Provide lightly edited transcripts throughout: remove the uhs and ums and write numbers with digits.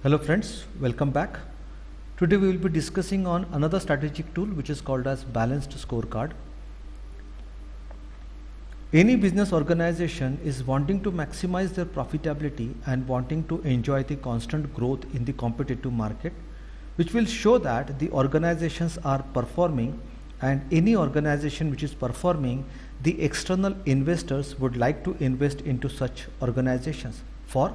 Hello friends, welcome back. Today we will be discussing on another strategic tool which is called as balanced scorecard. Any business organization is wanting to maximize their profitability and wanting to enjoy the constant growth in the competitive market, which will show that the organizations are performing, and any organization which is performing, the external investors would like to invest into such organizations for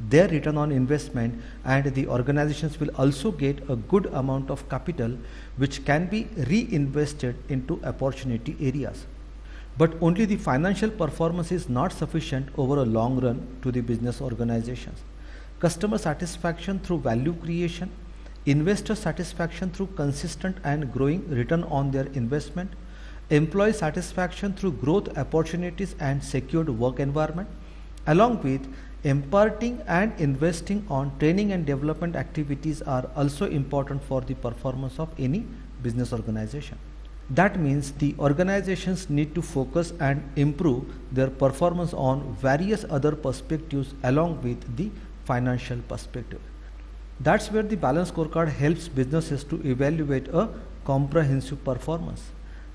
their return on investment, and the organizations will also get a good amount of capital which can be reinvested into opportunity areas. But only the financial performance is not sufficient over a long run to the business organizations. Customer satisfaction through value creation, investor satisfaction through consistent and growing return on their investment, employee satisfaction through growth opportunities and secured work environment, along with imparting and investing on training and development activities are also important for the performance of any business organization. That means the organizations need to focus and improve their performance on various other perspectives along with the financial perspective. That's where the balanced scorecard helps businesses to evaluate a comprehensive performance.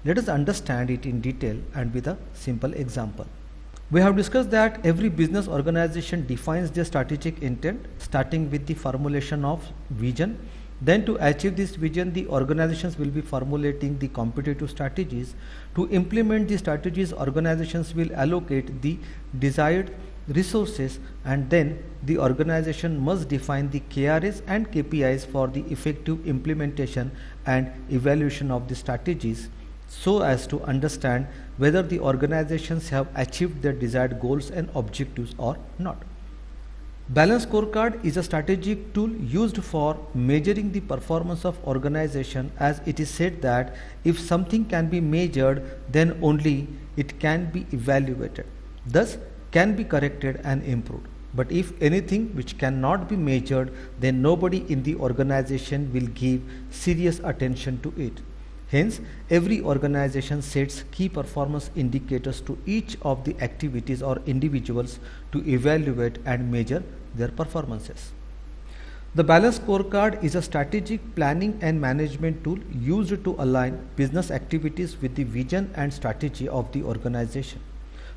Let us understand it in detail and with a simple example. We have discussed that every business organization defines their strategic intent, starting with the formulation of vision. Then to achieve this vision, the organizations will be formulating the competitive strategies. To implement the strategies, organizations will allocate the desired resources, and then the organization must define the KRAs and KPIs for the effective implementation and evaluation of the strategies, so as to understand whether the organizations have achieved their desired goals and objectives or not. Balanced scorecard is a strategic tool used for measuring the performance of organization, as it is said that if something can be measured, then only it can be evaluated, thus can be corrected and improved. But if anything which cannot be measured, then nobody in the organization will give serious attention to it. Hence, every organization sets key performance indicators to each of the activities or individuals to evaluate and measure their performances. The balanced scorecard is a strategic planning and management tool used to align business activities with the vision and strategy of the organization,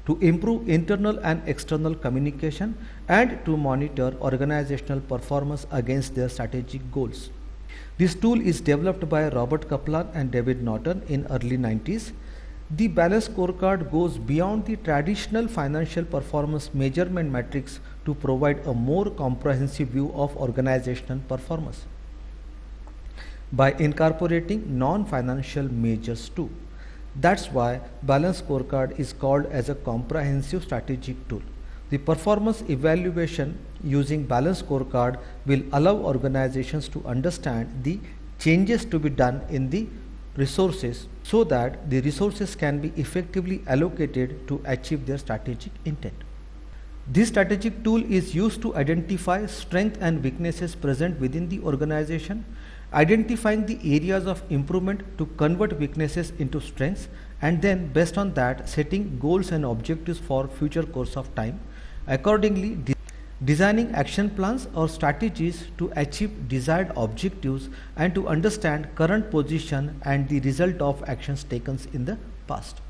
to improve internal and external communication, and to monitor organizational performance against their strategic goals. This tool is developed by Robert Kaplan and David Norton in early 90s. The balanced scorecard goes beyond the traditional financial performance measurement metrics to provide a more comprehensive view of organizational performance by incorporating non-financial measures too. That's why balanced scorecard is called as a comprehensive strategic tool. The performance evaluation using balanced scorecard will allow organizations to understand the changes to be done in the resources so that the resources can be effectively allocated to achieve their strategic intent. This strategic tool is used to identify strengths and weaknesses present within the organization, identifying the areas of improvement to convert weaknesses into strengths, and then based on that setting goals and objectives for future course of time. Accordingly, designing action plans or strategies to achieve desired objectives and to understand current position and the result of actions taken in the past.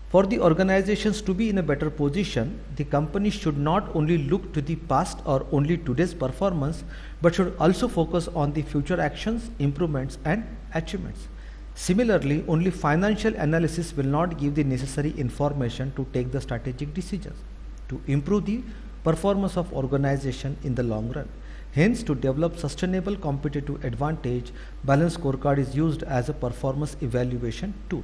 For the organizations to be in a better position, the company should not only look to the past or only today's performance, but should also focus on the future actions, improvements and achievements. Similarly, only financial analysis will not give the necessary information to take the strategic decisions to improve the performance of organization in the long run. Hence, to develop sustainable competitive advantage, balanced scorecard is used as a performance evaluation tool.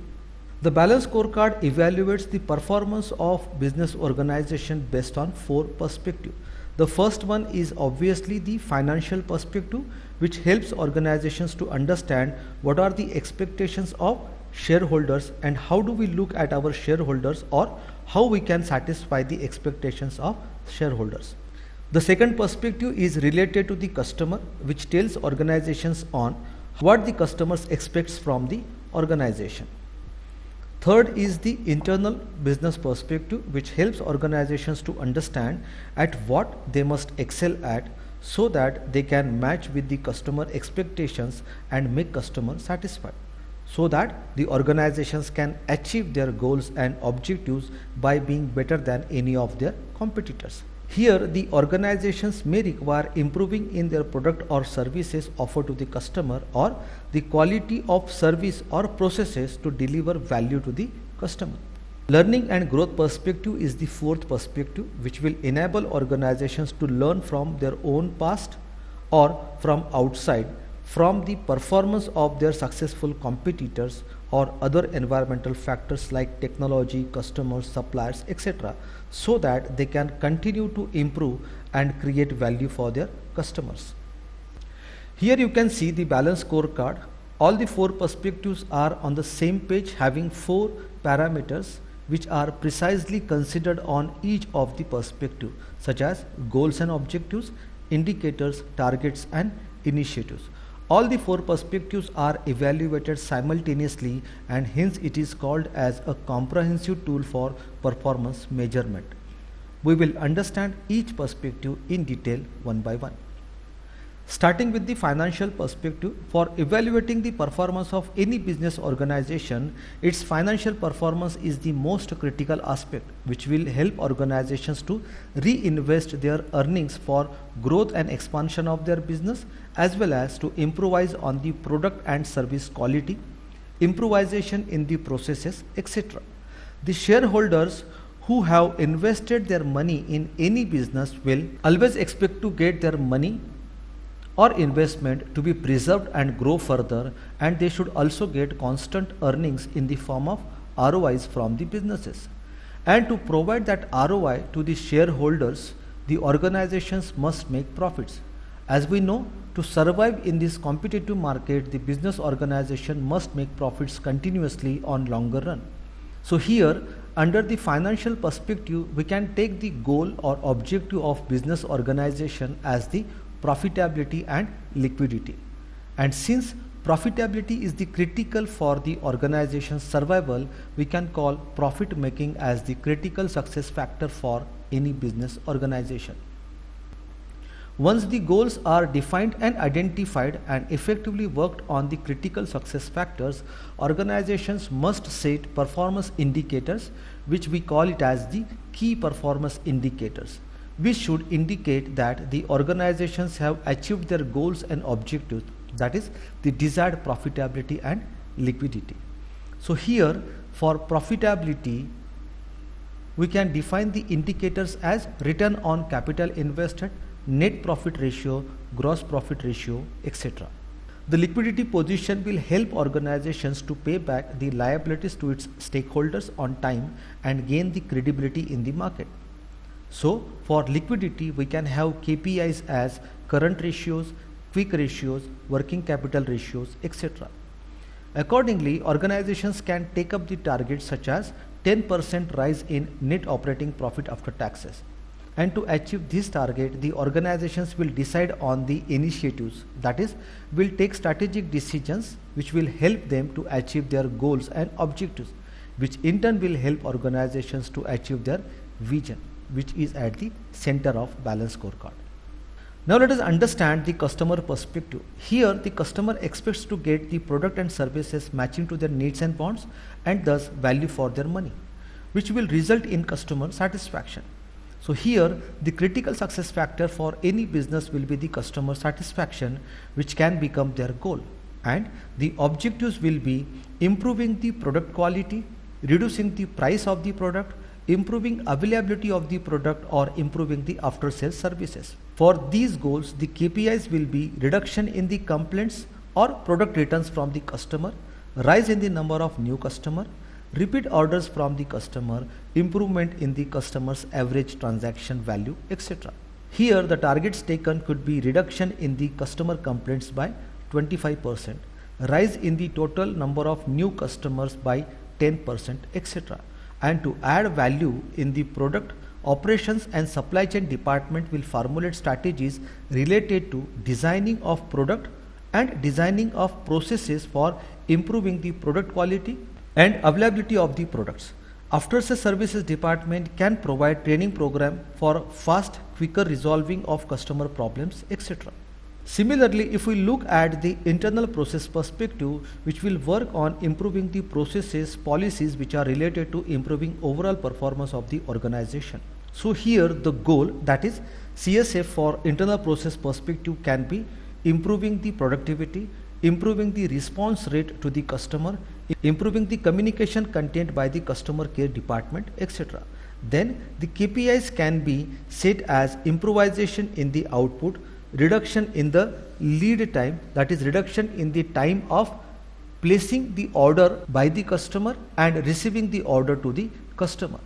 The balanced scorecard evaluates the performance of business organization based on four perspectives. The first one is obviously the financial perspective, which helps organizations to understand what are the expectations of shareholders and how do we look at our shareholders, or how we can satisfy the expectations of shareholders. The second perspective is related to the customer, which tells organizations on what the customers expects from the organization. Third is the internal business perspective, which helps organizations to understand at what they must excel at so that they can match with the customer expectations and make customer satisfied, so that the organizations can achieve their goals and objectives by being better than any of their competitors. Here, the organizations may require improving in their product or services offered to the customer, or the quality of service or processes to deliver value to the customer. Learning and growth perspective is the fourth perspective, which will enable organizations to learn from their own past or from outside, from the performance of their successful competitors or other environmental factors like technology, customers, suppliers, etc., so that they can continue to improve and create value for their customers. Here you can see the balance scorecard. All the four perspectives are on the same page, having four parameters which are precisely considered on each of the perspective, such as goals and objectives, indicators, targets and initiatives. All the four perspectives are evaluated simultaneously, and hence it is called as a comprehensive tool for performance measurement. We will understand each perspective in detail one by one. Starting with the financial perspective, for evaluating the performance of any business organization, its financial performance is the most critical aspect, which will help organizations to reinvest their earnings for growth and expansion of their business, as well as to improvise on the product and service quality, improvisation in the processes, etc. The shareholders who have invested their money in any business will always expect to get their money or investment to be preserved and grow further, and they should also get constant earnings in the form of ROIs from the businesses. And to provide that ROI to the shareholders, the organizations must make profits. As we know, to survive in this competitive market, the business organization must make profits continuously on longer run. So here, under the financial perspective, we can take the goal or objective of business organization as the profitability and liquidity. And since profitability is the critical for the organization's survival, we can call profit making as the critical success factor for any business organization. Once the goals are defined and identified and effectively worked on the critical success factors, organizations must set performance indicators, which we call it as the key performance indicators, which should indicate that the organizations have achieved their goals and objectives, that is the desired profitability and liquidity. So here, for profitability, we can define the indicators as return on capital invested, net profit ratio, gross profit ratio, etc. The liquidity position will help organizations to pay back the liabilities to its stakeholders on time and gain the credibility in the market. So for liquidity, we can have KPIs as current ratios, quick ratios, working capital ratios, etc. Accordingly, organizations can take up the targets such as 10% rise in net operating profit after taxes. And to achieve this target, the organizations will decide on the initiatives, that is, will take strategic decisions which will help them to achieve their goals and objectives, which in turn will help organizations to achieve their vision, which is at the center of balance scorecard. Now let us understand the customer perspective. Here the customer expects to get the product and services matching to their needs and wants, and thus value for their money, which will result in customer satisfaction. So here the critical success factor for any business will be the customer satisfaction, which can become their goal, and the objectives will be improving the product quality, reducing the price of the product, improving availability of the product, or improving the after sales services. For these goals, the KPIs will be reduction in the complaints or product returns from the customer, rise in the number of new customer, repeat orders from the customer, improvement in the customer's average transaction value, etc. Here the targets taken could be reduction in the customer complaints by 25%, rise in the total number of new customers by 10%, etc. And to add value in the product, operations and supply chain department will formulate strategies related to designing of product and designing of processes for improving the product quality and availability of the products. After sales services department can provide training program for fast, quicker resolving of customer problems, etc. Similarly, if we look at the internal process perspective, which will work on improving the processes, policies which are related to improving overall performance of the organization. So here the goal, that is CSF for internal process perspective, can be improving the productivity, improving the response rate to the customer, improving the communication content by the customer care department, etc. Then the KPIs can be set as improvisation in the output, reduction in the lead time, that is reduction in the time of placing the order by the customer and receiving the order to the customer.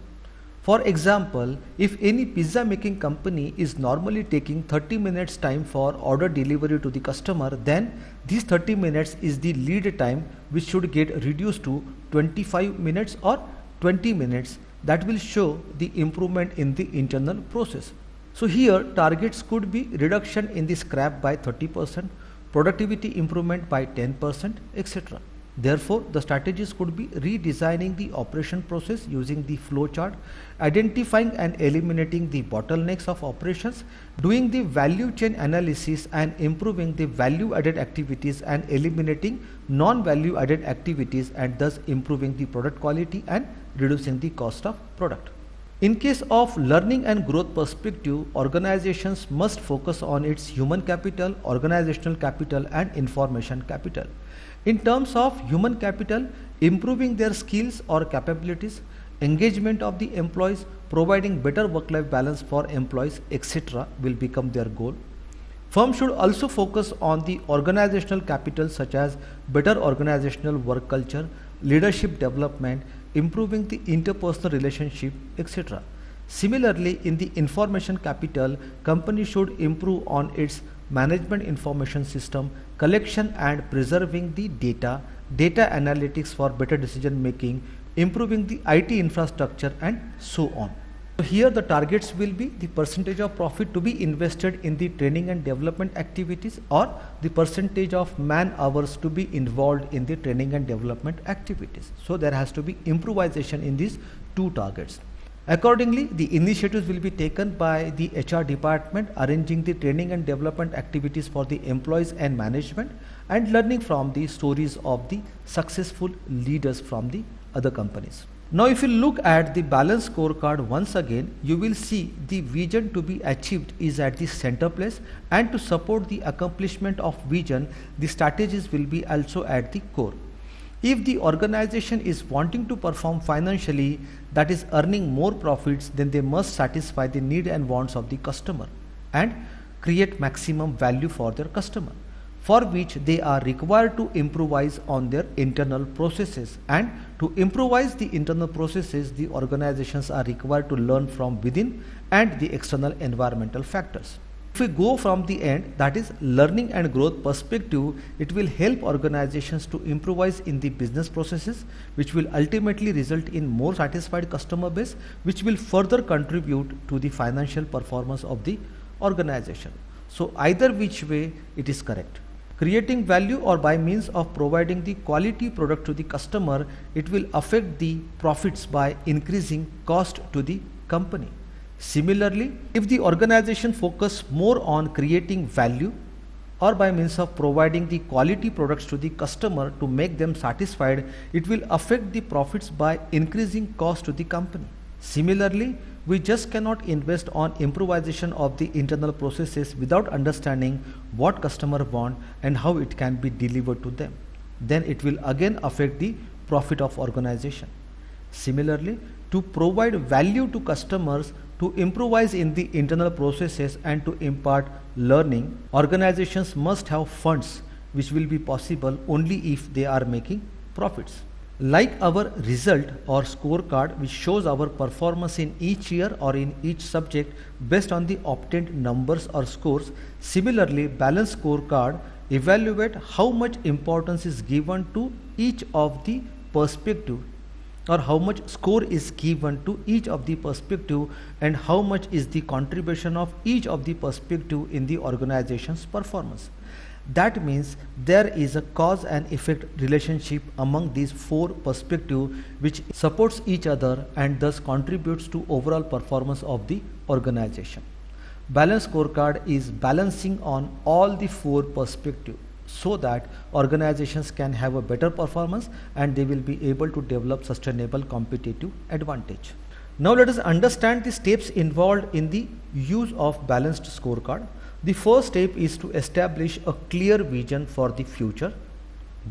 For example, if any pizza making company is normally taking 30 minutes time for order delivery to the customer, then these 30 minutes is the lead time, which should get reduced to 25 minutes or 20 minutes. That will show the improvement in the internal process. So here targets could be reduction in the scrap by 30%, productivity improvement by 10%, etc. Therefore, the strategies could be redesigning the operation process using the flow chart, identifying and eliminating the bottlenecks of operations, doing the value chain analysis and improving the value added activities and eliminating non-value added activities, and thus improving the product quality and reducing the cost of product. In case of learning and growth perspective, organizations must focus on its human capital, organizational capital and information capital. In terms of human capital, improving their skills or capabilities, engagement of the employees, providing better work-life balance for employees, etc. will become their goal. Firms should also focus on the organizational capital, such as better organizational work culture, leadership development, improving the interpersonal relationship, etc. Similarly, in the information capital, company should improve on its management information system, collection and preserving the data, data analytics for better decision making, improving the IT infrastructure, and so on. So here the targets will be the percentage of profit to be invested in the training and development activities, or the percentage of man hours to be involved in the training and development activities. So there has to be improvisation in these two targets. Accordingly, the initiatives will be taken by the HR department, arranging the training and development activities for the employees and management, and learning from the stories of the successful leaders from the other companies. Now, if you look at the balance scorecard once again, you will see the vision to be achieved is at the center place, and to support the accomplishment of vision, the strategies will be also at the core. If the organization is wanting to perform financially, that is earning more profits, then they must satisfy the need and wants of the customer and create maximum value for their customer, for which they are required to improvise on their internal processes. And to improvise the internal processes, the organizations are required to learn from within and the external environmental factors. If we go from the end, that is learning and growth perspective, it will help organizations to improvise in the business processes, which will ultimately result in more satisfied customer base, which will further contribute to the financial performance of the organization. So either which way it is correct. Creating value or by means of providing the quality product to the customer, it will affect the profits by increasing cost to the company. Similarly, if the organization focus more on creating value or by means of providing the quality products to the customer to make them satisfied, it will affect the profits by increasing cost to the company. Similarly, we just cannot invest on improvisation of the internal processes without understanding what customer want and how it can be delivered to them. Then it will again affect the profit of organization. Similarly, to provide value to customers, to improvise in the internal processes and to impart learning, organizations must have funds, which will be possible only if they are making profits. Like our result or scorecard, which shows our performance in each year or in each subject based on the obtained numbers or scores, similarly balanced scorecard evaluate how much importance is given to each of the perspective, or how much score is given to each of the perspective, and how much is the contribution of each of the perspective in the organization's performance. That means there is a cause and effect relationship among these four perspectives which supports each other and thus contributes to overall performance of the organization. Balanced scorecard is balancing on all the four perspectives so that organizations can have a better performance and they will be able to develop sustainable competitive advantage. Now let us understand the steps involved in the use of balanced scorecard. The first step is to establish a clear vision for the future.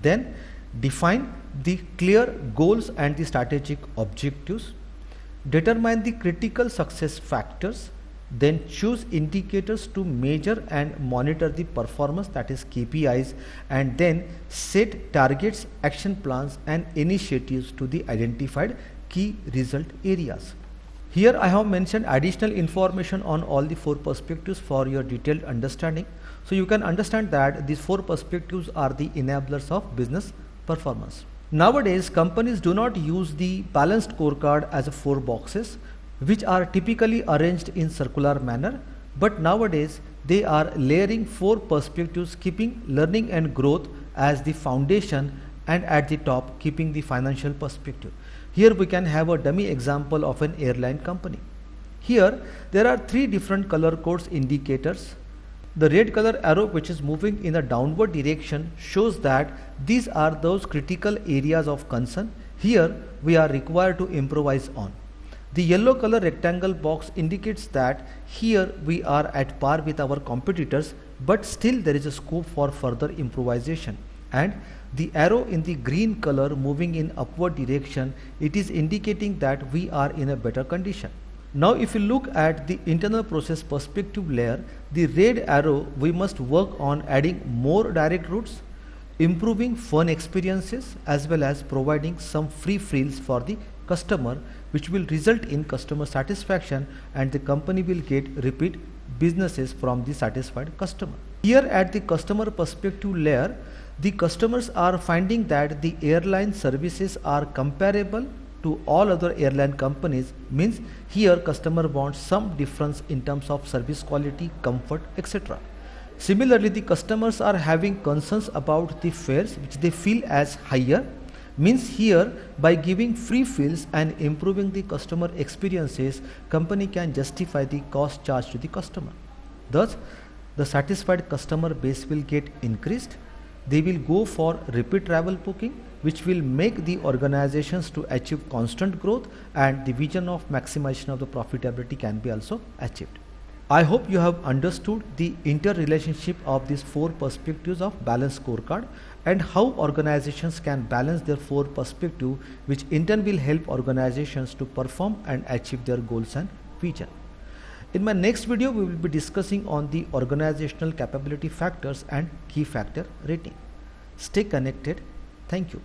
Then define the clear goals and the strategic objectives. Determine the critical success factors. Then choose indicators to measure and monitor the performance, that is KPIs, and then set targets, action plans and initiatives to the identified key result areas. Here I have mentioned additional information on all the four perspectives for your detailed understanding. So you can understand that these four perspectives are the enablers of business performance. Nowadays, companies do not use the balanced scorecard as a four boxes, which are typically arranged in circular manner, but nowadays they are layering four perspectives, keeping learning and growth as the foundation and at the top keeping the financial perspective. Here we can have a dummy example of an airline company. Here there are three different color codes indicators. The red color arrow, which is moving in a downward direction, shows that these are those critical areas of concern. Here we are required to improvise on. The yellow color rectangle box indicates that here we are at par with our competitors, but still there is a scope for further improvisation. And the arrow in the green color moving in upward direction, it is indicating that we are in a better condition. Now if you look at the internal process perspective layer, the red arrow, we must work on adding more direct routes, improving fun experiences, as well as providing some free frills for the customer, which will result in customer satisfaction and the company will get repeat businesses from the satisfied customer. Here at the customer perspective layer, the customers are finding that the airline services are comparable to all other airline companies, means here customer wants some difference in terms of service quality, comfort, etc. Similarly, the customers are having concerns about the fares which they feel as higher, means here by giving free fills and improving the customer experiences, company can justify the cost charged to the customer. Thus, the satisfied customer base will get increased. They will go for repeat travel booking, which will make the organizations to achieve constant growth, and the vision of maximization of the profitability can be also achieved. I hope you have understood the interrelationship of these four perspectives of balanced scorecard and how organizations can balance their four perspectives, which in turn will help organizations to perform and achieve their goals and vision. In my next video, we will be discussing on the organizational capability factors and key factor rating. Stay connected. Thank you.